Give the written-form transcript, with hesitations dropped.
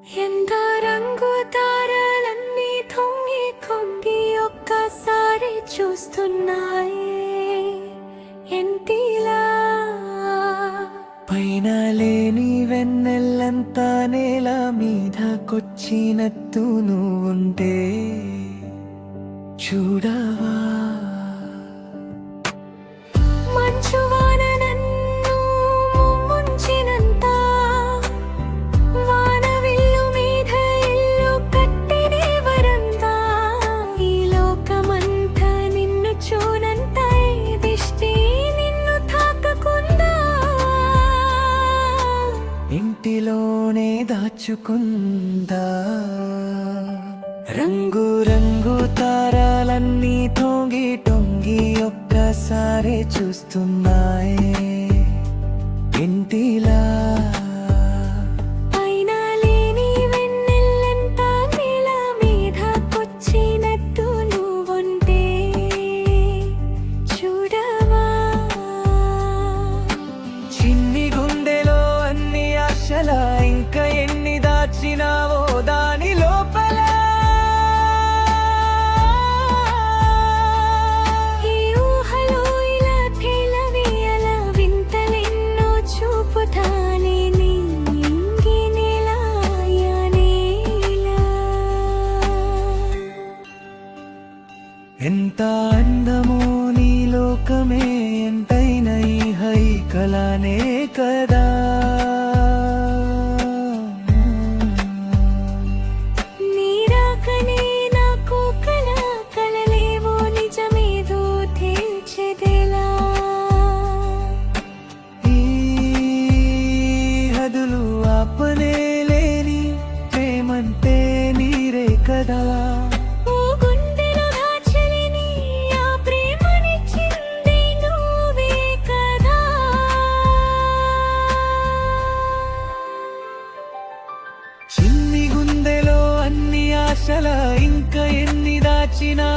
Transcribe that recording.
ఎంత రంగు తారలన్నీ తొంగి కొంగి ఒక్కసారి చూస్తున్నాయి ఎంతిలా పైన లేని వెన్నెల్లంతా నేల మీదకొచ్చినట్టు నువ్వుంటే చూడవా మంచువాన నన్ను ముంచినంత వానవిల్లు మీద ఇల్లు కట్టినే వరంతా ఈ లోకమంతా నిన్ను చూనంత ఈ దిష్టి నిన్ను తాకకుందా ఇంటిలోనే దాచుకుందా రంగు రంగు తారాలన్నీ తొంగి టొంగి ఒక్కసారి చూస్తున్నాయి ఇంటిలా పైన లేని వెన్నెల్లంతా నేల మీదకొచ్చినట్టు నువ్వుంటే చూడవా చిన్ని గుండెలో అన్ని ఆశల ఇంకా ఎన్ని దాచినావో దాని లోపల ఈ ఊహలో ఇలా తేలవేయల వింతలెన్నో చూపుతానే నీ ఇంగి నేల ఎంత అందమో నీ లోకమే ఎంతైన ఈ హైకలనే కదా నీరాకనే నాకు కలలేవో నిజమేదో తేల్చెదెలా ఈ హదులు ఆపనే లేని ప్రేమంటే నీరే కదా ఓ గుండెలో దాచలేని ఆ ప్రేమనిచ్చింది నువ్వే కదా చిన్ని గుండెలో అన్ని ఆశల ఇంకా ఎన్ని దాచినా